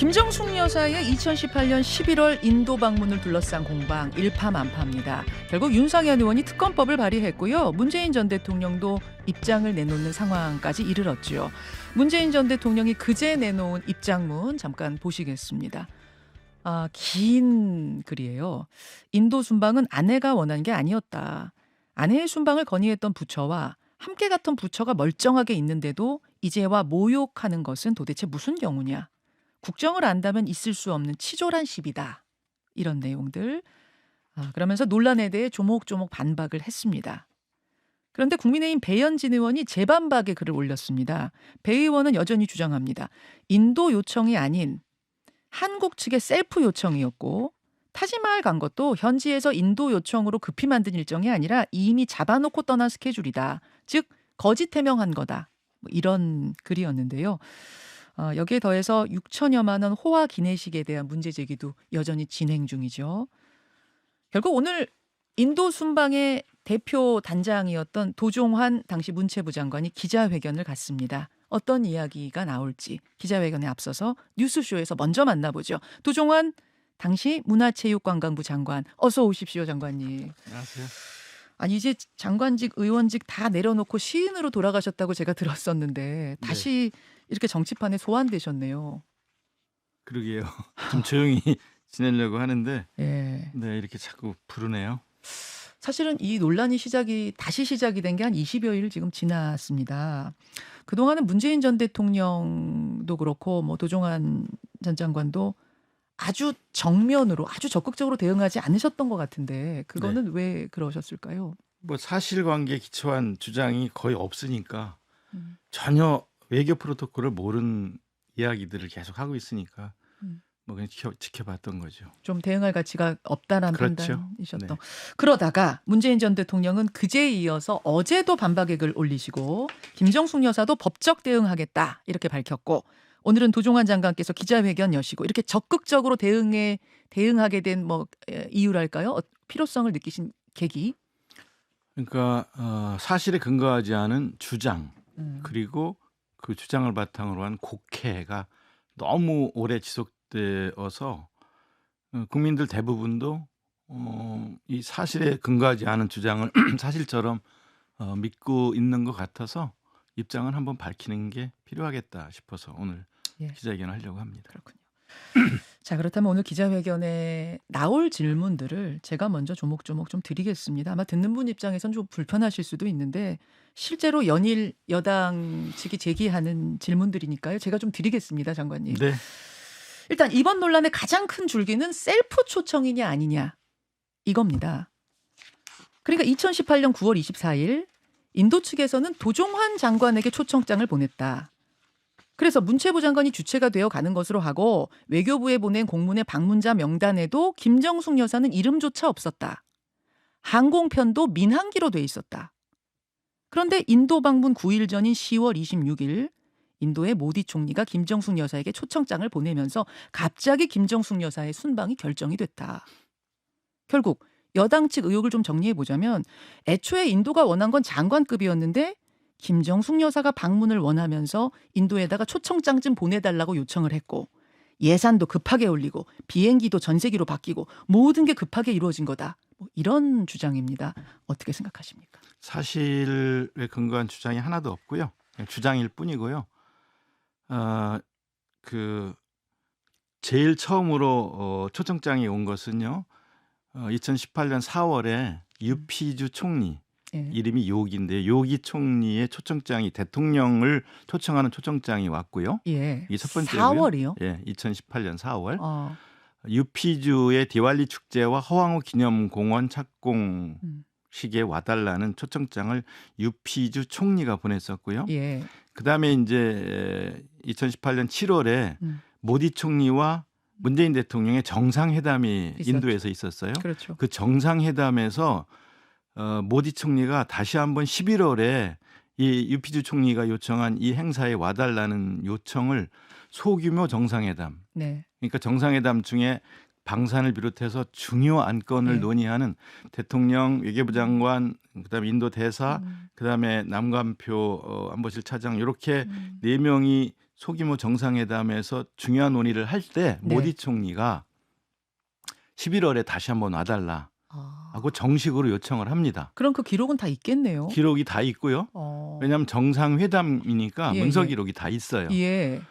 김정숙 여사의 2018년 11월 인도 방문을 둘러싼 공방 일파만파입니다. 결국 윤상현 의원이 특검법을 발의했고요. 문재인 전 대통령도 입장을 내놓는 상황까지 이르렀죠. 문재인 전 대통령이 그제 내놓은 입장문 잠깐 보시겠습니다. 긴 글이에요. 인도 순방은 아내가 원한 게 아니었다. 아내의 순방을 건의했던 부처와 함께 갔던 부처가 멀쩡하게 있는데도 이제와 모욕하는 것은 도대체 무슨 경우냐. 국정을 안다면 있을 수 없는 치졸한 시비다. 이런 내용들. 그러면서 논란에 대해 조목조목 반박을 했습니다. 그런데 국민의힘 배현진 의원이 재반박의 글을 올렸습니다. 배 의원은 여전히 주장합니다. 인도 요청이 아닌 한국 측의 셀프 요청이었고 타지마할 간 것도 현지에서 인도 요청으로 급히 만든 일정이 아니라 이미 잡아놓고 떠난 스케줄이다. 즉 거짓 해명한 거다. 이런 글이었는데요. 여기에 더해서 6천여만 원 호화 기내식에 대한 문제 제기도 여전히 진행 중이죠. 결국 오늘 인도 순방의 대표 단장이었던 도종환 당시 문체부 장관이 기자회견을 갖습니다. 어떤 이야기가 나올지 기자회견에 앞서서 뉴스쇼에서 먼저 만나보죠. 도종환 당시 문화체육관광부 장관, 어서 오십시오 장관님. 안녕하세요. 아니 이제 장관직, 의원직 다 내려놓고 시인으로 돌아가셨다고 제가 들었었는데 다시 이렇게 정치판에 소환되셨네요. 그러게요. 좀 조용히 지내려고 하는데 예. 네, 이렇게 자꾸 부르네요. 사실은 이 논란이 다시 시작이 된 게 한 20여일 지금 지났습니다. 그동안은 문재인 전 대통령도 그렇고 도종환 전 장관도 아주 정면으로 아주 적극적으로 대응하지 않으셨던 것 같은데 그거는 왜 그러셨을까요? 사실관계에 기초한 주장이 거의 없으니까 전혀 외교 프로토콜을 모르는 이야기들을 계속 하고 있으니까 그냥 지켜봤던 거죠. 좀 대응할 가치가 없다라는 그렇죠. 판단이셨던. 네. 그러다가 문재인 전 대통령은 그제에 이어서 어제도 반박의 글 올리시고 김정숙 여사도 법적 대응하겠다 이렇게 밝혔고 오늘은 도종환 장관께서 기자회견 여시고 이렇게 적극적으로 대응하게 된 이유랄까요? 필요성을 느끼신 계기? 그러니까 사실에 근거하지 않은 주장 그리고 그 주장을 바탕으로 한 곡해가 너무 오래 지속되어서 국민들 대부분도 이 사실에 근거하지 않은 주장을 사실처럼 믿고 있는 것 같아서 입장을 한번 밝히는 게 필요하겠다 싶어서 오늘 기자회견을 하려고 합니다. 그렇군요. 자, 그렇다면 오늘 기자회견에 나올 질문들을 제가 먼저 조목조목 좀 드리겠습니다. 아마 듣는 분 입장에선 좀 불편하실 수도 있는데 실제로 연일 여당 측이 제기하는 질문들이니까요. 제가 좀 드리겠습니다, 장관님. 네. 일단 이번 논란의 가장 큰 줄기는 셀프 초청이냐 아니냐 이겁니다. 그러니까 2018년 9월 24일 인도 측에서는 도종환 장관에게 초청장을 보냈다. 그래서 문체부 장관이 주체가 되어 가는 것으로 하고 외교부에 보낸 공문의 방문자 명단에도 김정숙 여사는 이름조차 없었다. 항공편도 민항기로 돼 있었다. 그런데 인도 방문 9일 전인 10월 26일 인도의 모디 총리가 김정숙 여사에게 초청장을 보내면서 갑자기 김정숙 여사의 순방이 결정이 됐다. 결국 여당 측 의혹을 좀 정리해보자면 애초에 인도가 원한 건 장관급이었는데 김정숙 여사가 방문을 원하면서 인도에다가 초청장 좀 보내달라고 요청을 했고 예산도 급하게 올리고 비행기도 전세기로 바뀌고 모든 게 급하게 이루어진 거다. 이런 주장입니다. 어떻게 생각하십니까? 사실에 근거한 주장이 하나도 없고요. 그냥 주장일 뿐이고요. 제일 처음으로 초청장이 온 것은요. 2018년 4월에 유피주 총리 이름이 요기인데 요기 총리의 초청장이 대통령을 초청하는 초청장이 왔고요. 예. 이 첫 번째고요. 4월이요? 예, 2018년 4월. 유피주의 디왈리 축제와 허황호 기념공원 착공식에 와달라는 초청장을 유피주 총리가 보냈었고요. 예. 그다음에 이제 2018년 7월에 모디 총리와 문재인 대통령의 정상회담이 인도에서 있었어요. 그렇죠. 그 정상회담에서 모디 총리가 다시 한번 11월에 이 유피주 총리가 요청한 이 행사에 와달라는 요청을 소규모 정상회담. 그러니까 정상회담 중에 방산을 비롯해서 중요 안건을 논의하는 대통령, 외교부 장관, 그다음에 인도 대사, 그다음에 남관표 안보실 차장 이렇게 네 명이 소규모 정상회담에서 중요한 논의를 할 때 네. 모디 총리가 11월에 다시 한번 와달라 아. 하고 정식으로 요청을 합니다. 그럼 그 기록은 다 있겠네요. 기록이 다 있고요. 어. 왜냐하면 정상회담이니까 예, 문서 예. 기록이 다 있어요. 예.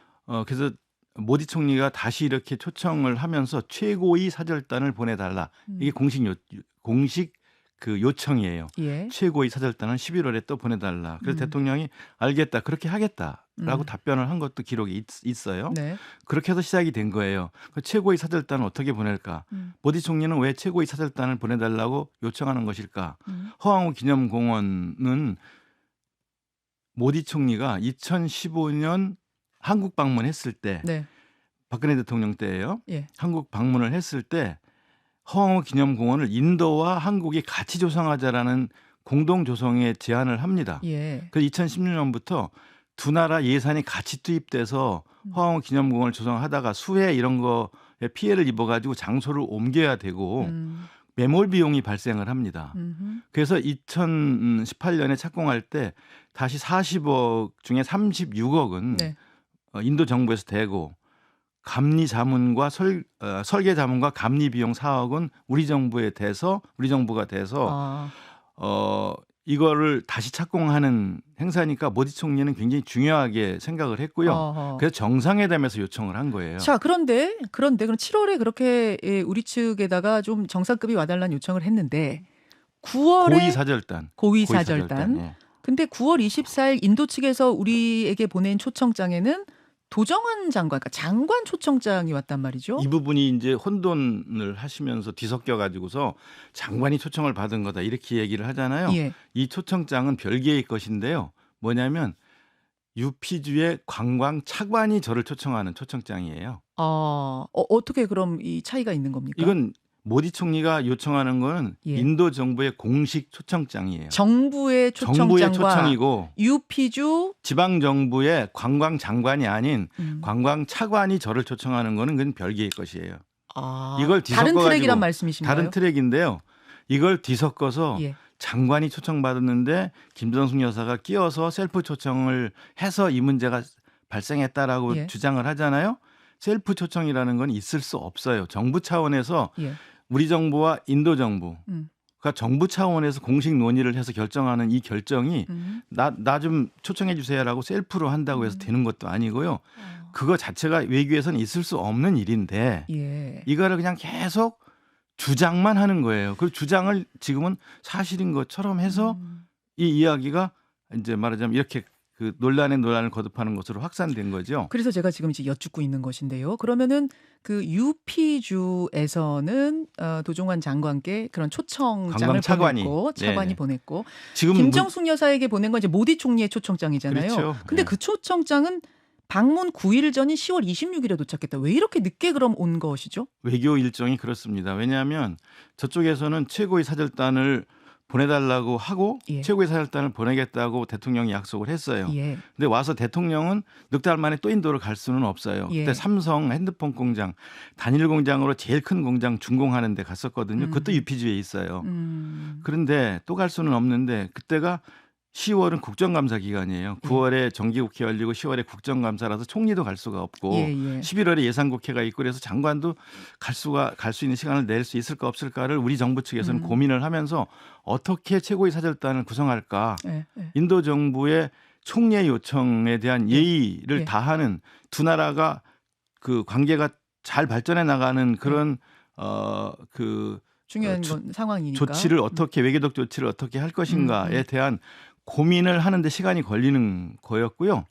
그래서 모디 총리가 다시 이렇게 초청을 하면서 최고위 사절단을 보내달라. 이게 공식 그 요청이에요. 예. 최고위 사절단을 11월에 또 보내달라. 그래서 대통령이 알겠다, 그렇게 하겠다라고 답변을 한 것도 기록이 있어요. 네. 그렇게 해서 시작이 된 거예요. 그 최고위 사절단을 어떻게 보낼까? 모디 총리는 왜 최고위 사절단을 보내달라고 요청하는 것일까? 허황후 기념공원은 모디 총리가 2015년 한국 방문했을 때, 네. 박근혜 대통령 때예요. 예. 한국 방문을 했을 때 허황후 기념공원을 인도와 한국이 같이 조성하자라는 공동 조성에 제안을 합니다. 예. 그래서 2016년부터 두 나라 예산이 같이 투입돼서 허황후 기념공원을 조성하다가 수해 이런 거에 피해를 입어가지고 장소를 옮겨야 되고 매몰 비용이 발생을 합니다. 그래서 2018년에 착공할 때 다시 40억 중에 36억은 네. 인도 정부에서 대고 감리 자문과 설계 자문과 감리 비용 4억은 우리 정부가 돼서 이거를 다시 착공하는 행사니까 모디 총리는 굉장히 중요하게 생각을 했고요. 어허. 그래서 정상회담에서 요청을 한 거예요. 자, 그런데 그럼 7월에 그렇게 우리 측에다가 좀 정상급이 와달라는 요청을 했는데 9월에 고위 사절단. 사절단. 예. 근데 9월 24일 인도 측에서 우리에게 보낸 초청장에는 도정환 장관, 그러니까 장관 초청장이 왔단 말이죠. 이 부분이 이제 혼돈을 하시면서 뒤섞여 가지고서 장관이 초청을 받은 거다 이렇게 얘기를 하잖아요. 예. 이 초청장은 별개의 것인데요. 뭐냐면 유피주의 관광 차관이 저를 초청하는 초청장이에요. 어떻게 그럼 이 차이가 있는 겁니까? 이건 모디 총리가 요청하는 거는 예. 인도 정부의 공식 초청장이에요. 정부의 정부의 초청장과 초청이고 유피주 지방 정부의 관광 장관이 아닌 관광 차관이 저를 초청하는 거는 그건 별개의 것이에요. 이걸 다른 뒤섞어 트랙이란 가지고 말씀이신가요? 다른 트랙인데요. 이걸 뒤섞어서 예. 장관이 초청받았는데 김정숙 여사가 끼어서 셀프 초청을 해서 이 문제가 발생했다라고 예. 주장을 하잖아요. 셀프 초청이라는 건 있을 수 없어요. 정부 차원에서 예. 우리 정부와 인도 정부가 정부 차원에서 공식 논의를 해서 결정하는 이 결정이 나 좀 초청해 주세요라고 셀프로 한다고 해서 되는 것도 아니고요. 그거 자체가 외교에서는 있을 수 없는 일인데 예. 이거를 그냥 계속 주장만 하는 거예요. 그 주장을 지금은 사실인 것처럼 해서 이 이야기가 이제 말하자면 이렇게 그 논란에 논란을 거듭하는 것으로 확산된 거죠. 그래서 제가 지금 이제 여쭙고 있는 것인데요. 그러면은 그 유피주에서는 도종환 장관께 그런 초청장을 관광 차관이. 보냈고 차관이 네. 보냈고 지금 김정숙 여사에게 보낸 건 이제 모디 총리의 초청장이잖아요. 그렇죠. 근데 네. 그 초청장은 방문 9일 전인 10월 26일에 도착했다. 왜 이렇게 늦게 그럼 온 것이죠? 외교 일정이 그렇습니다. 왜냐하면 저쪽에서는 최고위 사절단을 보내달라고 하고 예. 최고위 사절단을 보내겠다고 대통령이 약속을 했어요. 예. 근데 와서 대통령은 넉 달 만에 또 인도를 갈 수는 없어요. 예. 그때 삼성 핸드폰 공장 단일 공장으로 제일 큰 공장 준공하는 데 갔었거든요. 그것도 유피주에 있어요. 그런데 또 갈 수는 없는데 그때가 10월은 국정감사 기간이에요. 9월에 정기국회 열리고 10월에 국정감사라서 총리도 갈 수가 없고 예, 예. 11월에 예산국회가 있고 그래서 장관도 갈 수 있는 시간을 낼 수 있을까 없을까를 우리 정부 측에서는 고민을 하면서 어떻게 최고위 사절단을 구성할까. 예, 예. 인도 정부의 총리의 요청에 대한 예의를 예. 다하는 두 나라가 그 관계가 잘 발전해 나가는 그런 그 중요한 건 상황이니까. 조치를 어떻게 외교적 조치를 어떻게 할 것인가에 대한 고민을 하는데 시간이 걸리는 거였고요.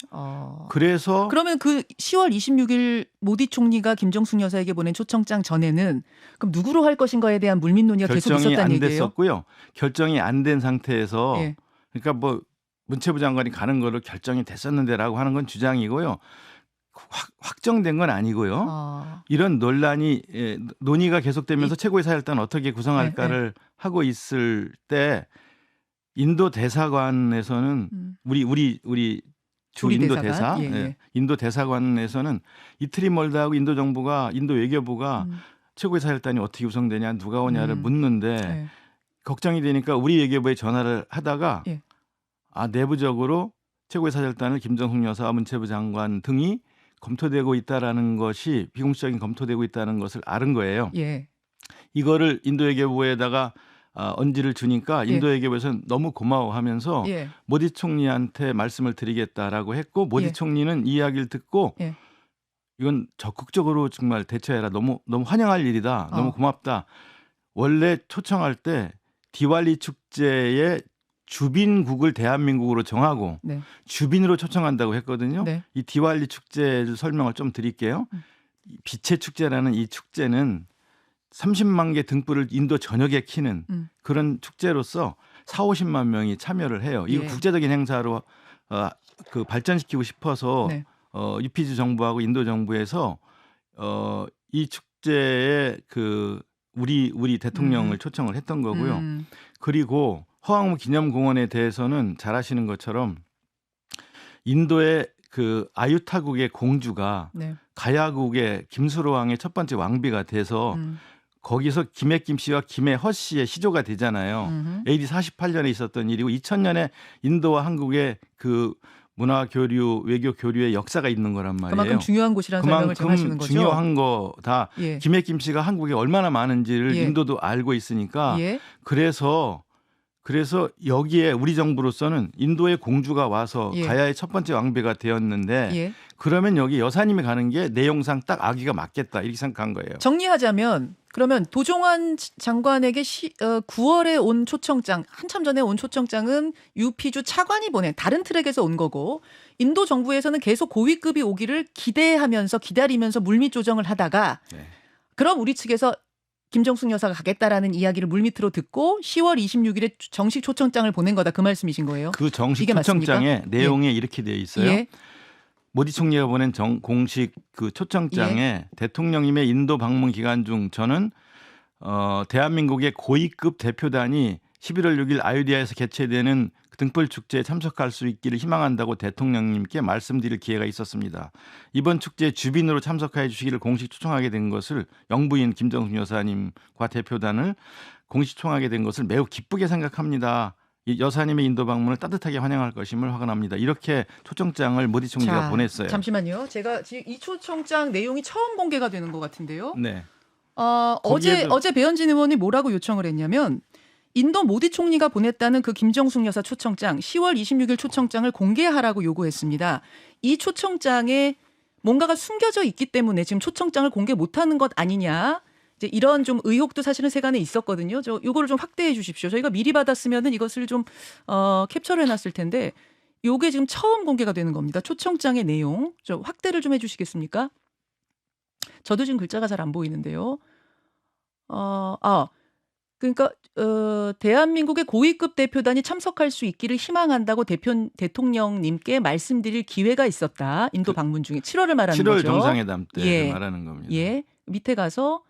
그래서 그러면 그 10월 26일 모디 총리가 김정숙 여사에게 보낸 초청장 전에는 그럼 누구로 할 것인가에 대한 물밑 논의가 계속 결정이 있었다는 안 얘기예요? 됐었고요. 결정이 안 된 상태에서 예. 그러니까 뭐 문체부 장관이 가는 거로 결정이 됐었는데라고 하는 건 주장이고요. 확정된 건 아니고요. 이런 논의가 계속되면서 최고위 사절단 어떻게 구성할까를 하고 있을 때 인도 대사관에서는 우리 주 인도 대사, 예, 예. 인도 대사관에서는 이틀이 멀다 하고 인도 정부가 인도 외교부가 최고위 사절단이 어떻게 구성되냐 누가 오냐를 묻는데 예. 걱정이 되니까 우리 외교부에 전화를 하다가 예. 내부적으로 최고위 사절단을 김정숙 여사와 문체부 장관 등이 검토되고 있다라는 것이 비공식적인 검토되고 있다는 것을 아는 거예요. 예. 이거를 인도 외교부에다가 언지를 주니까 예. 인도 외교부에서는 너무 고마워하면서 예. 모디 총리한테 말씀을 드리겠다라고 했고 모디 예. 총리는 이 이야기를 듣고 예. 이건 적극적으로 정말 대처해라. 너무 환영할 일이다. 너무 어. 고맙다. 원래 초청할 때 디왈리 축제에 주빈국을 대한민국으로 정하고 네. 주빈으로 초청한다고 했거든요. 네. 이 디왈리 축제 설명을 좀 드릴게요. 이 빛의 축제라는 이 축제는 30만 개 등불을 인도 전역에 켜는 그런 축제로서 4-50만 명이 참여를 해요. 이거 예. 국제적인 행사로 그 발전시키고 싶어서 네. UPG 정부하고 인도 정부에서 이 축제에 그 우리 대통령을 초청을 했던 거고요. 그리고 허황무 기념공원에 대해서는 잘 아시는 것처럼 인도의 그 아유타국의 공주가 네. 가야국의 김수로 왕의 첫 번째 왕비가 돼서 거기서 김해김 씨와 김해허 씨의 시조가 되잖아요. AD 48년에 있었던 일이고 2000년에 인도와 한국의 그 문화 교류, 외교 교류의 역사가 있는 거란 말이에요. 그만큼 중요한 곳이라는 설명을 지금 하시는 거죠. 중요한 거다. 예. 김해김 씨가 한국에 얼마나 많은지를 예. 인도도 알고 있으니까 예. 그래서 여기에 우리 정부로서는 인도의 공주가 와서 예. 가야의 첫 번째 왕비가 되었는데 예. 그러면 여기 여사님이 가는 게 내용상 딱 아기가 맞겠다 이렇게 생각한 거예요. 정리하자면 그러면 도종환 장관에게 9월에 온 초청장, 한참 전에 온 초청장은 UP주 차관이 보낸 다른 트랙에서 온 거고 인도 정부에서는 계속 고위급이 오기를 기다리면서 물밑 조정을 하다가 네. 그럼 우리 측에서 김정숙 여사가 가겠다라는 이야기를 물밑으로 듣고 10월 26일에 정식 초청장을 보낸 거다 그 말씀이신 거예요? 그 정식 이게 초청장에 맞습니까? 내용에 이렇게 되어 있어요. 예. 모디 총리가 보낸 공식 그 초청장에 대통령님의 인도 방문 기간 중 저는 대한민국의 고위급 대표단이 11월 6일 아유디아에서 개최되는 등불 축제에 참석할 수 있기를 희망한다고 대통령님께 말씀드릴 기회가 있었습니다. 이번 축제에 주빈으로 참석해 주시기를 공식 초청하게 된 것을 영부인 김정숙 여사님과 대표단을 공식 초청하게 된 것을 매우 기쁘게 생각합니다. 이 여사님의 인도 방문을 따뜻하게 환영할 것임을 확언합니다. 이렇게 초청장을 모디 총리가 보냈어요. 잠시만요. 제가 지금 이 초청장 내용이 처음 공개가 되는 것 같은데요. 네. 어제 배현진 의원이 뭐라고 요청을 했냐면 인도 모디 총리가 보냈다는 그 김정숙 여사 초청장 10월 26일 초청장을 공개하라고 요구했습니다. 이 초청장에 뭔가가 숨겨져 있기 때문에 지금 초청장을 공개 못하는 것 아니냐. 이제 이런 좀 의혹도 사실은 세간에 있었거든요. 요거를 좀 확대해 주십시오. 저희가 미리 받았으면은 이것을 좀 캡처를 해놨을 텐데 요게 지금 처음 공개가 되는 겁니다. 초청장의 내용 좀 확대를 좀 해주시겠습니까? 저도 지금 글자가 잘 안 보이는데요. 그러니까 대한민국의 고위급 대표단이 참석할 수 있기를 희망한다고 대통령님께 말씀드릴 기회가 있었다. 인도 방문 중에 7월을 말하는 7월 거죠. 정상회담 때 예. 말하는 겁니다. 예. 밑에 가서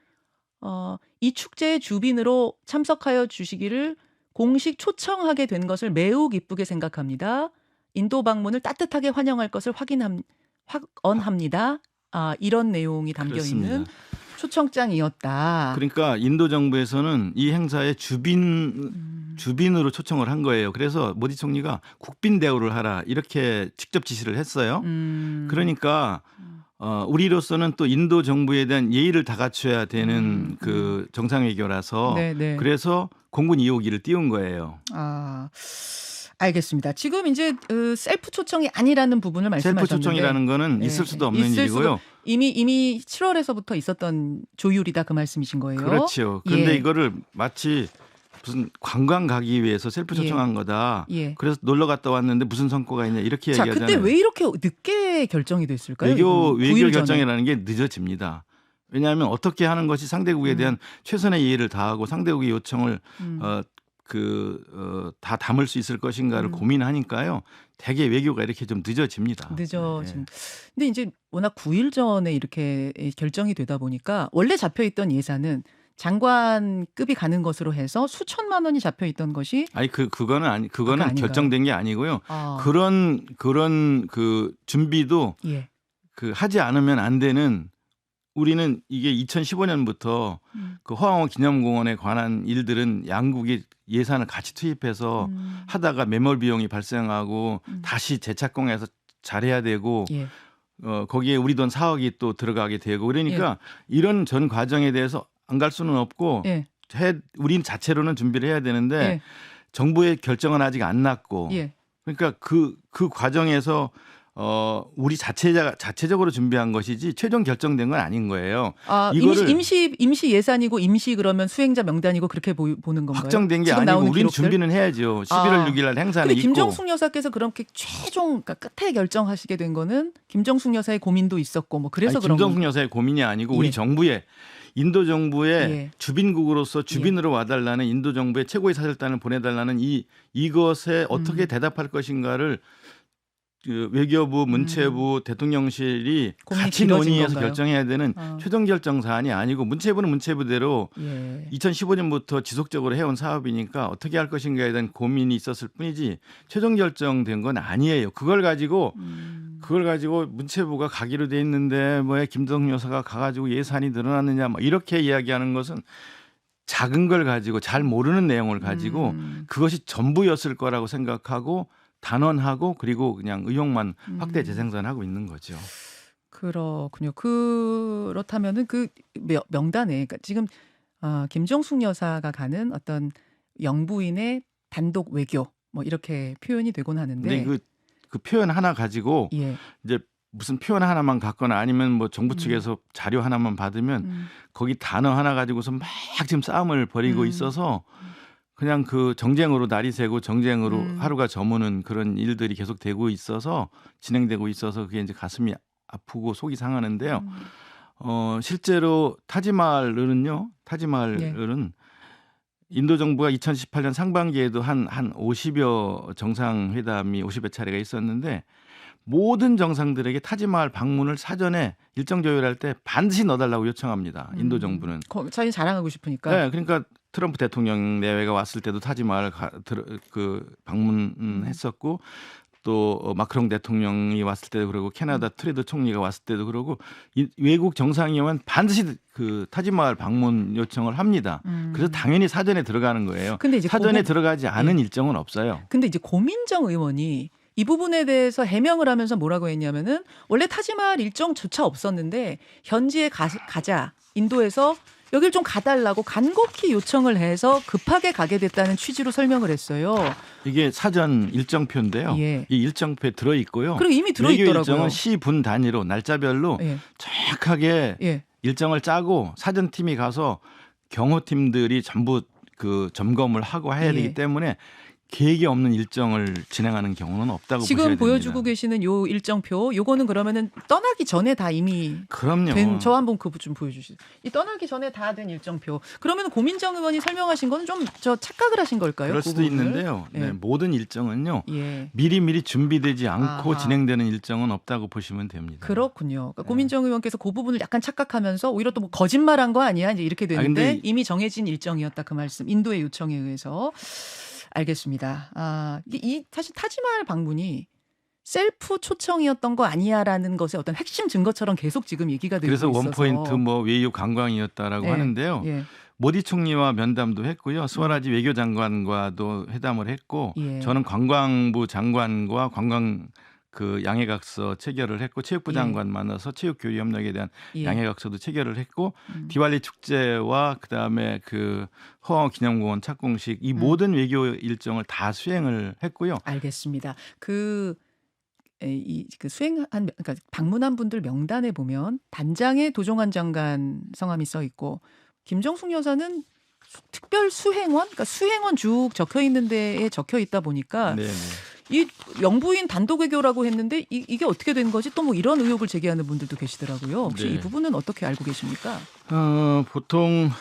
이 축제의 주빈으로 참석하여 주시기를 공식 초청하게 된 것을 매우 기쁘게 생각합니다. 인도 방문을 따뜻하게 환영할 것을 확언합니다. 이런 내용이 담겨 있는 그렇습니다. 초청장이었다. 그러니까 인도 정부에서는 이 행사에 주빈으로 초청을 한 거예요. 그래서 모디 총리가 국빈 대우를 하라 이렇게 직접 지시를 했어요. 그러니까 우리로서는 또 인도 정부에 대한 예의를 다 갖춰야 되는 그 정상 외교라서 네네. 그래서 공군 2호기를 띄운 거예요. 알겠습니다. 지금 이제 셀프 초청이 아니라는 부분을 말씀하셨는데 셀프 초청이라는 거는 있을 수도 없는 일이고요. 이미 7월에서부터 있었던 조율이다 그 말씀이신 거예요. 그렇죠. 그런데 예. 이거를 마치 무슨 관광 가기 위해서 셀프 초청한 거다. 예. 그래서 놀러 갔다 왔는데 무슨 성과가 있냐 이렇게 자, 얘기하잖아요. 그때 왜 이렇게 늦게 결정이 됐을까요? 외교 9일 전에. 결정이라는 게 늦어집니다. 왜냐하면 어떻게 하는 것이 상대국에 대한 최선의 예의를 다하고 상대국의 요청을 다 담을 수 있을 것인가를 고민하니까요. 대개 외교가 이렇게 좀 늦어집니다. 늦어진. 근데 이제 워낙 9일 전에 이렇게 결정이 되다 보니까 원래 잡혀 있던 예산은 장관급이 가는 것으로 해서 수천만 원이 잡혀 있던 것이 그거는 결정된 게 아니고요. 아. 그런 그 준비도 예. 그 하지 않으면 안 되는 우리는 이게 2015년부터 그 허황호 기념공원에 관한 일들은 양국이 예산을 같이 투입해서 하다가 매몰 비용이 발생하고 다시 재착공해서 잘해야 되고 예. 거기에 우리 돈 4억이 또 들어가게 되고 그러니까 이런 전 과정에 대해서 안 갈 수는 없고 예. 우린 자체로는 준비를 해야 되는데 예. 정부의 결정은 아직 안 났고 예. 그러니까 그 과정에서 우리 자체적으로 준비한 것이지 최종 결정된 건 아닌 거예요. 아, 이거를 임시 예산이고 임시 그러면 수행자 명단이고 그렇게 보는 건가요? 확정된 게 지금 아니고 나오는 우리는 기록들? 준비는 해야죠. 11월 6일 날 행사는 근데 있고. 김정숙 여사께서 그렇게 최종 그러니까 끝에 결정하시게 된 거는 김정숙 여사의 고민도 있었고 뭐 그래서 아니, 그런 김정숙 건가요? 여사의 고민이 아니고 예. 우리 정부의 인도 정부의 예. 주빈국으로서 주빈으로 와달라는 인도 정부의 최고의 사절단을 보내달라는 이것에 어떻게 대답할 것인가를 그 외교부, 문체부, 대통령실이 고민이 같이 길어진 논의해서 건가요? 결정해야 되는 최종 결정 사안이 아니고 문체부는 문체부대로 예. 2015년부터 지속적으로 해온 사업이니까 어떻게 할 것인가에 대한 고민이 있었을 뿐이지 최종 결정된 건 아니에요. 그걸 가지고 문체부가 가기로 돼 있는데 뭐 김정숙 여사가 가가지고 예산이 늘어났느냐 뭐 이렇게 이야기하는 것은 작은 걸 가지고 잘 모르는 내용을 가지고 그것이 전부였을 거라고 생각하고 단언하고 그리고 그냥 의혹만 확대 재생산하고 있는 거죠. 그렇군요. 그렇다면은 그 명단에 그러니까 지금 김정숙 여사가 가는 어떤 영부인의 단독 외교 뭐 이렇게 표현이 되곤 하는데 근데 그 표현 하나 가지고 예. 이제 무슨 표현 하나만 갖거나 아니면 뭐 정부 측에서 자료 하나만 받으면 거기 단어 하나 가지고서 막 지금 싸움을 벌이고 있어서 그냥 그 정쟁으로 날이 새고 정쟁으로 하루가 저무는 그런 일들이 계속 되고 있어서 진행되고 있어서 그게 이제 가슴이 아프고 속이 상하는데요. 실제로 타지마할은요. 타지마할은 인도 정부가 2018년 상반기에도 한 50여 정상회담이 50여 차례가 있었는데 모든 정상들에게 타지마할 방문을 사전에 일정 조율할 때 반드시 넣어달라고 요청합니다. 인도 정부는. 자기 자랑하고 싶으니까. 네, 그러니까 트럼프 대통령 내외가 왔을 때도 타지마할 방문했었고 또 마크롱 대통령이 왔을 때도 그러고 캐나다 트레드 총리가 왔을 때도 그러고 외국 정상이 오면 반드시 그 타지마할 방문 요청을 합니다. 그래서 당연히 사전에 들어가는 거예요. 근데 이제 사전에 들어가지 않은 일정은 없어요. 근데 이제 고민정 의원이 이 부분에 대해서 해명을 하면서 뭐라고 했냐면은 원래 타지마할 일정조차 없었는데 현지에 가자 인도에서 여길 좀 가달라고 간곡히 요청을 해서 급하게 가게 됐다는 취지로 설명을 했어요. 이게 사전 일정표인데요. 예. 이 일정표에 들어 있고요. 그리고 이미 들어 외교 있더라고요. 일정은 시분 단위로 날짜별로 정확하게 일정을 짜고 사전팀이 가서 경호팀들이 전부 그 점검을 하고 해야 되기 때문에 계획이 없는 일정을 진행하는 경우는 없다고 보셔야 됩니다. 지금 보여주고 계시는 요 일정표, 요거는 그러면은 떠나기 전에 다 이미 그럼요. 저 한번 그거 좀 보여주시죠. 이 떠나기 전에 다 된 일정표. 그러면 고민정 의원이 설명하신 거는 좀 착각을 하신 걸까요? 그럴 수도 있는데요. 네, 모든 일정은요. 미리 준비되지 않고 진행되는 일정은 없다고 보시면 됩니다. 그렇군요. 그러니까 고민정 의원께서 그 부분을 약간 착각하면서 오히려 또 뭐 거짓말한 거 아니야? 이제 이렇게 되는데 이미 정해진 일정이었다 그 말씀. 인도의 요청에 의해서. 알겠습니다. 사실 타지마할 방문이 셀프 초청이었던 거 아니야라는 것의 어떤 핵심 증거처럼 계속 지금 얘기가 되고 있어서. 그래서 원포인트 뭐 외유 관광이었다라고 하는데요. 모디 총리와 면담도 했고요. 스와라지 외교장관과도 회담을 했고 저는 관광부 장관과 관광 그 양해각서 체결을 했고 체육부 장관 만나서 체육교류 협력에 대한 양해각서도 체결을 했고 디왈리 축제와 그다음에 그 허 기념공원 착공식 이 모든 외교 일정을 다 수행을 했고요. 알겠습니다. 그 수행한 그러니까 방문한 분들 명단에 보면 단장에 도종환 장관 성함이 써 있고 김정숙 여사는 특별 수행원, 그러니까 수행원 쭉 적혀 있는 데에 적혀 있다 보니까 이 영부인 단독 외교라고 했는데 이게 어떻게 된 거지? 또 뭐 이런 의혹을 제기하는 분들도 계시더라고요. 혹시 이 부분은 어떻게 알고 계십니까? 보통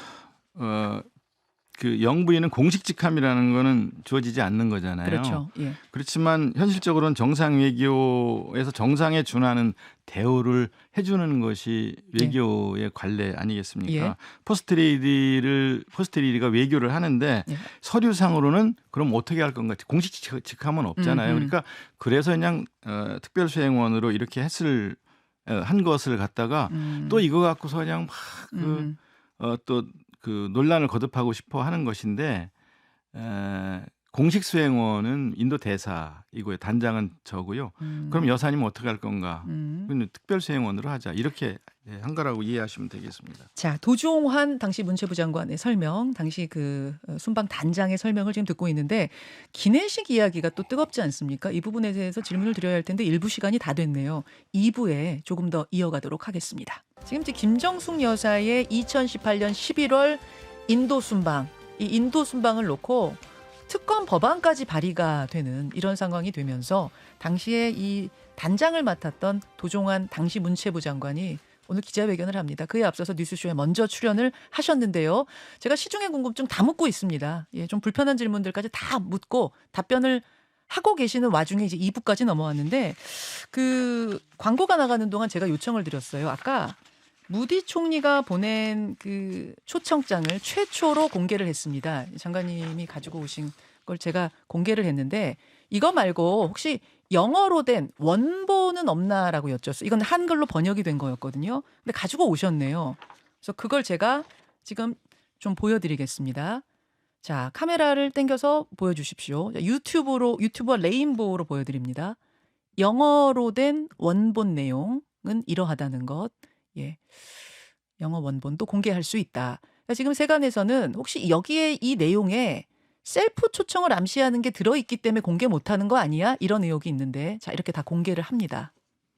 그 영부인은 공식 직함이라는 거는 주어지지 않는 거잖아요. 그렇죠. 그렇지만 현실적으로는 정상 외교에서 정상에 준하는 대우를 해주는 것이 외교의 관례 아니겠습니까? 포스트레이디가 외교를 하는데 서류상으로는 그럼 어떻게 할 건가? 공식 직함은 없잖아요. 그러니까 그래서 그냥 특별수행원으로 이렇게 한 것을 갖다가 또 이거 갖고서 그냥 막 또 그 논란을 거듭하고 싶어 하는 것인데 공식 수행원은 인도 대사이고요. 단장은 저고요. 그럼 음. 여사님은 어떻게 할 건가? 음. 그건 특별 수행원으로 하자. 이렇게 한 거라고 이해하시면 되겠습니다. 자, 도종환 당시 문체부 장관의 설명, 당시 그 순방 단장의 설명을 지금 듣고 있는데 기내식 이야기가 또 뜨겁지 않습니까? 이 부분에 대해서 질문을 드려야 할 텐데 일부 시간이 다 됐네요. 2부에 조금 더 이어가도록 하겠습니다. 지금 이제 김정숙 여사의 2018년 11월 인도 순방, 이 인도 순방을 놓고 특검 법안까지 발의가 되는 이런 상황이 되면서 당시에 이 단장을 맡았던 도종환 당시 문체부 장관이 오늘 기자회견을 합니다. 그에 앞서서 뉴스쇼에 먼저 출연을 하셨는데요. 제가 시중의 궁금증 다 묻고 있습니다. 예, 좀 불편한 질문들까지 다 묻고 답변을 하고 계시는 와중에 이제 2부까지 넘어왔는데 그 광고가 나가는 동안 제가 요청을 드렸어요. 아까 무디 총리가 보낸 그 초청장을 최초로 공개를 했습니다. 장관님이 가지고 오신 걸 제가 공개를 했는데 이거 말고 혹시 영어로 된 원본은 없나라고 여쭸어요. 이건 한글로 번역이 된 거였거든요. 근데 가지고 오셨네요. 그래서 그걸 제가 지금 좀 보여드리겠습니다. 자, 카메라를 당겨서 보여주십시오. 유튜브와 레인보우로 보여드립니다. 영어로 된 원본 내용은 이러하다는 것. 예. 영어 원본도 공개할 수 있다. 그러니까 지금 세간에서는 혹시 여기에 이 내용에 셀프 초청을 암시하는 게 들어있기 때문에 공개 못하는 거 아니야? 이런 의혹이 있는데 자 이렇게 다 공개를 합니다.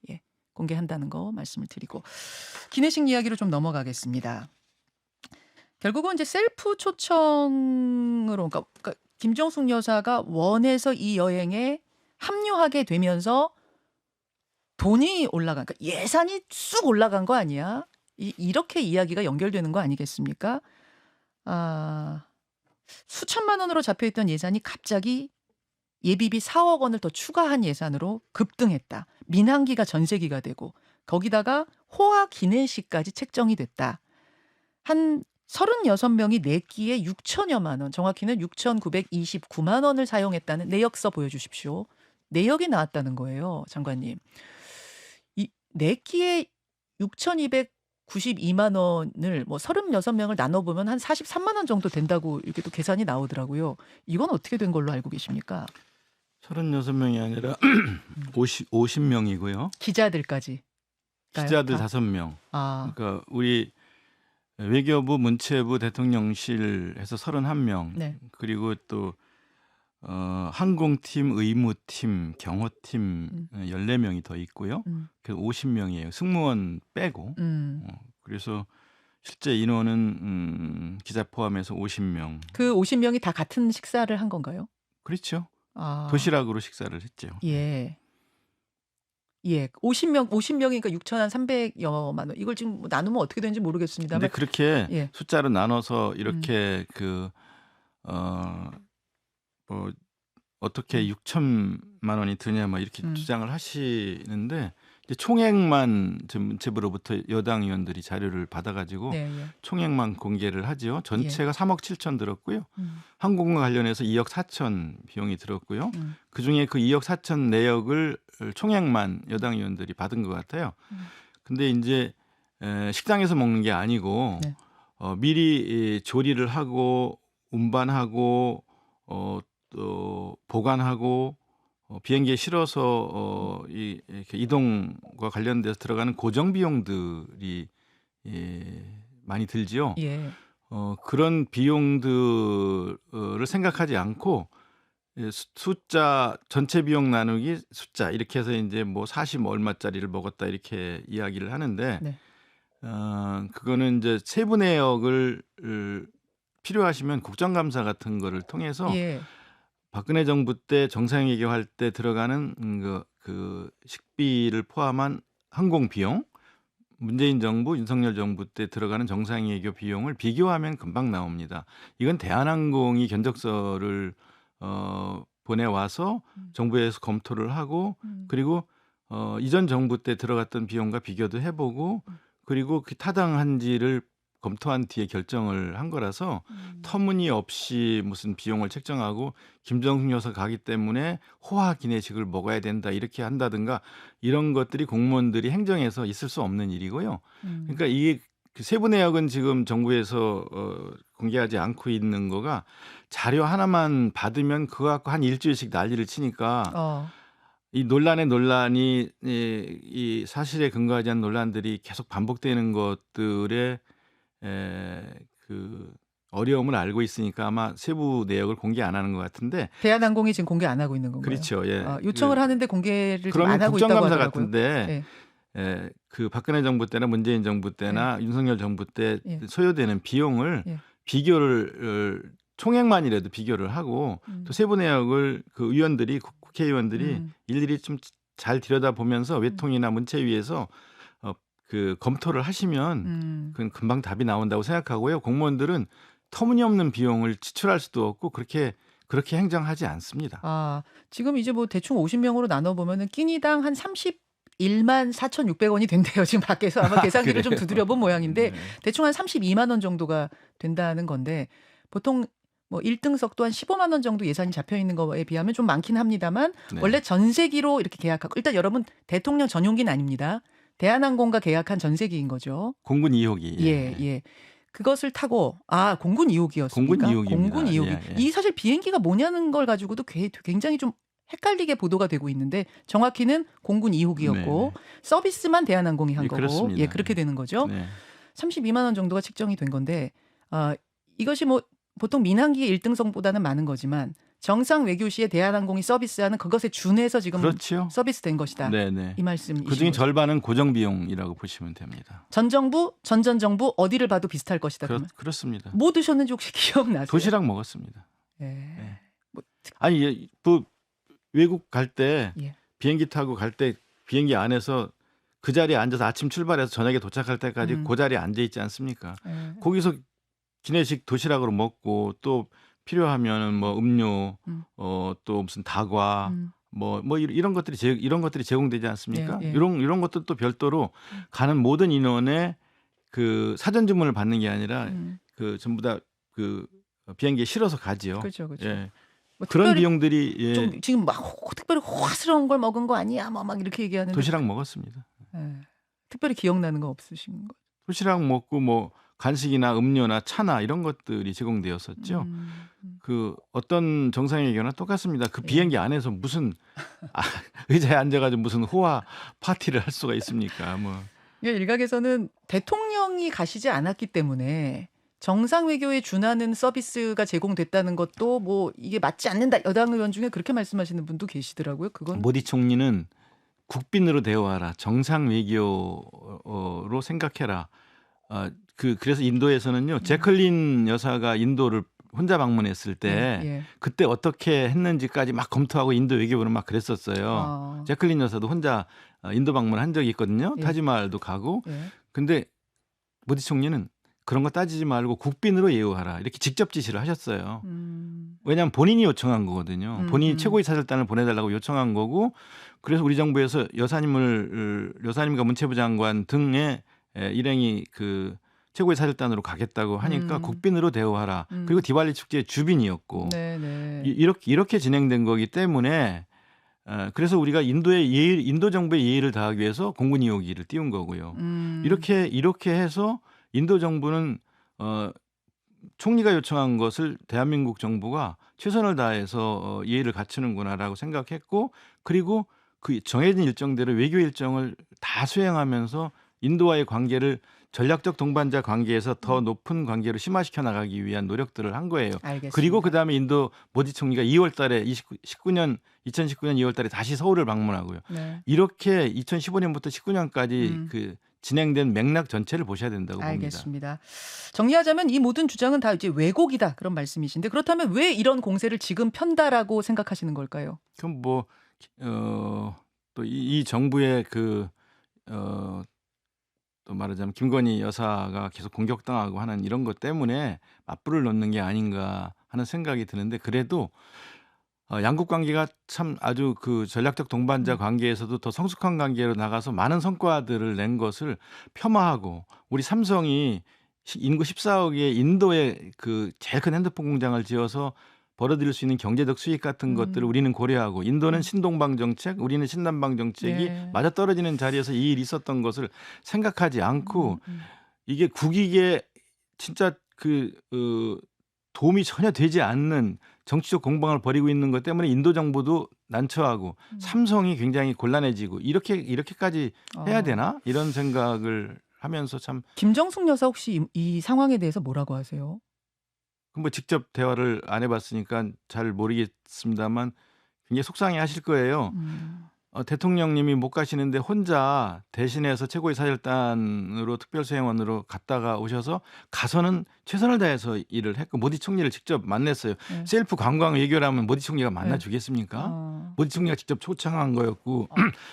예, 공개한다는 거 말씀을 드리고 기내식 이야기로 좀 넘어가겠습니다. 결국은 이제 셀프 초청으로 그러니까 김정숙 여사가 원해서 이 여행에 합류하게 되면서 돈이 올라간, 그러니까 예산이 쑥 올라간 거 아니야? 이렇게 이야기가 연결되는 거 아니겠습니까? 아, 수천만 원으로 잡혀있던 예산이 갑자기 예비비 4억 원을 더 추가한 예산으로 급등했다. 민항기가 전세기가 되고 거기다가 호화 기내식까지 책정이 됐다. 한 36명이 4끼에 6천여만 원, 정확히는 6,929만 원을 사용했다는 내역서 보여주십시오. 내역이 나왔다는 거예요, 장관님. 이 4끼에 6,292만 원을 뭐 36명을 나눠보면 한 43만 원 정도 된다고 이렇게 또 계산이 나오더라고요. 이건 어떻게 된 걸로 알고 계십니까? 36명이 아니라 50명이고요. 기자들까지. 기자들 다? 5명. 아, 그러니까 우리 외교부, 문체부, 대통령실에서 31명. 네. 그리고 또 항공팀, 의무팀, 경호팀 14명이 더 있고요. 그래서 50명이에요. 승무원 빼고. 그래서 실제 인원은 기자 포함해서 50명. 그 50명이 다 같은 식사를 한 건가요? 그렇죠. 아, 도시락으로 식사를 했죠. 예. 예. 50명이니까 6,300여만 원. 이걸 지금 뭐 나누면 어떻게 되는지 근데 모르겠습니다만. 그렇게 예. 숫자로 나눠서 이렇게 뭐 어떻게 6천만 원이 드냐 뭐 이렇게 주장을 하시는데 이제 총액만 지금 문체부로부터 여당 의원들이 자료를 받아가지고 네, 예. 총액만 공개를 하죠. 전체가 3억 7천 들었고요. 항공과 관련해서 2억 4천 비용이 들었고요. 그중에 그 2억 4천 내역을 총액만 여당 의원들이 받은 것 같아요. 근데 이제 식당에서 먹는 게 아니고 네. 미리 조리를 하고 운반하고 또 보관하고 비행기에 실어서 이렇게 이동과 관련돼서 들어가는 고정 비용들이 많이 들지요. 예. 그런 비용들을 생각하지 않고 숫자 전체 비용 나누기 숫자 이렇게 해서 이제 뭐 40 얼마짜리를 먹었다 이렇게 이야기를 하는데 네. 그거는 이제 세부 내역을 필요하시면 국정감사 같은 거를 통해서 예. 박근혜 정부 때 정상회교할 때 들어가는 그 식비를 포함한 항공 비용, 문재인 정부, 윤석열 정부 때 들어가는 정상회교 비용을 비교하면 금방 나옵니다. 이건 대한항공이 견적서를 보내와서 정부에서 검토를 하고 그리고 이전 정부 때 들어갔던 비용과 비교도 해보고 그리고 그 타당한지를 검토한 뒤에 결정을 한 거라서 터무니없이 무슨 비용을 책정하고 김정숙 여사 가기 때문에 호화 기내식을 먹어야 된다 이렇게 한다든가 이런 것들이 공무원들이 행정에서 있을 수 없는 일이고요. 그러니까 이게 그 세부 내역은 지금 정부에서 공개하지 않고 있는 거가 자료 하나만 받으면 그거 갖고 한 일주일씩 난리를 치니까 어. 이 논란의 논란이 이 사실에 근거하지 않은 논란들이 계속 반복되는 것들에 그 어려움을 알고 있으니까 아마 세부 내역을 공개 안 하는 것 같은데 대한항공이 지금 공개 안 하고 있는 건가요? 그렇죠. 예. 요청을 하는데 공개를 지금 그러면 안 하고 있다고 국정감사 하더라고요. 같은데 예. 그 박근혜 정부 때나 문재인 정부 때나 윤석열 정부 때 예. 소요되는 비용을 예. 비교를 총액만이라도 비교를 하고 또 세부 내역을 그 의원들이 국회의원들이 일일이 좀 잘 들여다보면서 외통이나 문체위에서 그 검토를 하시면 그건 금방 답이 나온다고 생각하고요. 공무원들은 터무니없는 비용을 지출할 수도 없고 그렇게 행정하지 않습니다. 지금 이제 뭐 대충 50명으로 나눠 보면은 끼니당 한 31만 4,600원이 된대요. 지금 밖에서 아마 계산기를 좀 그래요? 두드려 본 모양인데 네. 대충 한 32만 원 정도가 된다는 건데 보통 뭐 1등석도 한 15만 원 정도 예산이 잡혀 있는 거에 비하면 좀 많긴 합니다만 네. 원래 전세기로 이렇게 계약하고 일단 여러분 대통령 전용기는 아닙니다. 대한항공과 계약한 전세기인 거죠. 공군 2호기. 예. 그것을 타고 공군 2호기였습니까? 공군 2호기입니다. 공군 2호기. 예. 이 사실 비행기가 뭐냐는 걸 가지고도 굉장히 좀 헷갈리게 보도가 되고 있는데 정확히는 공군 2호기였고 서비스만 대한항공이 한 예, 거고 그렇습니다. 그렇게 되는 거죠. 네. 32만 원 정도가 책정이 된 건데 이것이 뭐 보통 민항기 1등석보다는 많은 거지만 정상 외교시에 대한항공이 서비스하는 그것에 준해서 지금 그렇죠. 서비스된 것이다. 네네. 이 말씀이신 그중에 거죠. 절반은 고정 비용이라고 보시면 됩니다. 전 정부, 전전 정부 어디를 봐도 비슷할 것이다. 그러면. 그렇습니다. 뭐 드셨는지 혹시 기억나세요? 도시락 먹었습니다. 네. 뭐, 아니 뭐 외국 갈 때 예. 비행기 타고 갈 때 비행기 안에서 그 자리에 앉아서 아침 출발해서 저녁에 도착할 때까지 그 자리에 앉아 있지 않습니까? 거기서 기내식 도시락으로 먹고 또 필요하면은 뭐 음료 또 무슨 다과 뭐 이런 것들이 제공되지 않습니까? 예. 이런 것도 또 별도로 가는 모든 인원의 그 사전 주문을 받는 게 아니라 그 전부 다 그 비행기에 실어서 가지요. 그렇죠. 예. 뭐 그런 특별히 비용들이 좀 지금 막 특별히 화스러운 걸 먹은 거 아니야? 뭐 막 이렇게 얘기하는데 도시락 먹었습니다. 특별히 기억나는 거 없으신 거? 도시락 먹고 뭐 간식이나 음료나 차나 이런 것들이 제공되었었죠. 그 어떤 정상회견은 똑같습니다. 그 비행기 안에서 무슨 의자에 앉아가지고 무슨 호화 파티를 할 수가 있습니까? 뭐 일각에서는 대통령이 가시지 않았기 때문에 정상 외교에 준하는 서비스가 제공됐다는 것도 뭐 이게 맞지 않는다. 여당 의원 중에 그렇게 말씀하시는 분도 계시더라고요. 그건 모디 총리는 국빈으로 대화하라. 정상 외교로 생각해라. 그래서 인도에서는요. 제클린 여사가 인도를 혼자 방문했을 때 그때 어떻게 했는지까지 막 검토하고 인도 외교부는 막 그랬었어요. 제클린 여사도 혼자 인도 방문한 적이 있거든요. 타지마할도 가고. 근데 모디 총리는 그런 거 따지지 말고 국빈으로 예우하라. 이렇게 직접 지시를 하셨어요. 왜냐하면 본인이 요청한 거거든요. 본인이 최고위 사절단을 보내달라고 요청한 거고 그래서 우리 정부에서 여사님과 문체부 장관 등의 일행이 그 최고위 사절단으로 가겠다고 하니까 국빈으로 대우하라. 그리고 디발리 축제의 주빈이었고 이렇게 진행된 거기 때문에 그래서 우리가 인도 정부의 예의를 다하기 위해서 공군 2호기를 띄운 거고요. 이렇게 해서 인도 정부는 총리가 요청한 것을 대한민국 정부가 최선을 다해서 예의를 갖추는구나라고 생각했고 그리고 그 정해진 일정대로 외교 일정을 다 수행하면서 인도와의 관계를 전략적 동반자 관계에서 더 높은 관계로 심화시켜 나가기 위한 노력들을 한 거예요. 알겠습니다. 그리고 그다음에 인도 모디 총리가 2월 달에 2019년 2월 달에 다시 서울을 방문하고요. 이렇게 2015년부터 19년까지 그 진행된 맥락 전체를 보셔야 된다고 봅니다. 알겠습니다. 정리하자면 이 모든 주장은 다 이제 왜곡이다 그런 말씀이신데 그렇다면 왜 이런 공세를 지금 편다라고 생각하시는 걸까요? 그럼 뭐 또 이 정부의 또 말하자면 김건희 여사가 계속 공격당하고 하는 이런 것 때문에 맞불을 놓는 게 아닌가 하는 생각이 드는데 그래도 양국 관계가 참 아주 그 전략적 동반자 관계에서도 더 성숙한 관계로 나가서 많은 성과들을 낸 것을 폄하하고 우리 삼성이 인구 14억의 인도에 그 제일 큰 핸드폰 공장을 지어서 벌어들일 수 있는 경제적 수익 같은 것들을 우리는 고려하고 인도는 신동방 정책, 우리는 신남방 정책이 맞아떨어지는 자리에서 이 일이 있었던 것을 생각하지 않고 이게 국익에 진짜 도움이 전혀 되지 않는 정치적 공방을 벌이고 있는 것 때문에 인도 정부도 난처하고 삼성이 굉장히 곤란해지고 이렇게까지 해야 어. 되나? 이런 생각을 하면서 참 김정숙 여사 혹시 이 상황에 대해서 뭐라고 하세요? 뭐 직접 대화를 안 해봤으니까 잘 모르겠습니다만 굉장히 속상해하실 거예요. 음. 대통령님이 못 가시는데 혼자 대신해서 최고의 사절단으로 특별수행원으로 갔다가 오셔서 가서는 최선을 다해서 일을 했고 모디 총리를 직접 만났어요. 네. 셀프 관광 외교라면 모디 총리가 네. 만나주겠습니까? 어. 모디 총리가 직접 초청한 거였고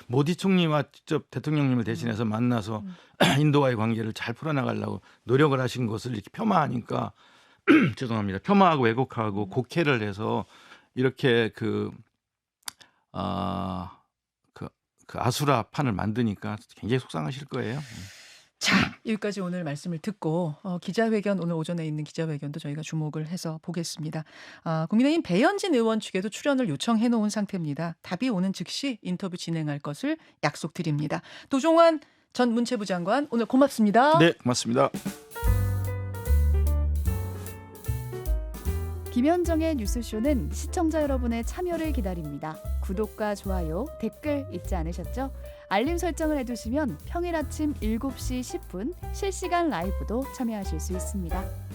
모디 총리와 직접 대통령님을 대신해서 만나서 인도와의 관계를 잘 풀어나가려고 노력을 하신 것을 이렇게 폄하하니까 죄송합니다. 폄하하고 왜곡하고 곡해를 해서 이렇게 그 아수라판을 만드니까 굉장히 속상하실 거예요. 자, 여기까지 오늘 말씀을 듣고 기자회견 오늘 오전에 있는 기자회견도 저희가 주목을 해서 보겠습니다. 국민의힘 배현진 의원 측에도 출연을 요청해 놓은 상태입니다. 답이 오는 즉시 인터뷰 진행할 것을 약속드립니다. 도종환 전 문체부 장관 오늘 고맙습니다. 네, 고맙습니다. 김현정의 뉴스쇼는 시청자 여러분의 참여를 기다립니다. 구독과 좋아요, 댓글 잊지 않으셨죠? 알림 설정을 해두시면 평일 아침 7시 10분 실시간 라이브도 참여하실 수 있습니다.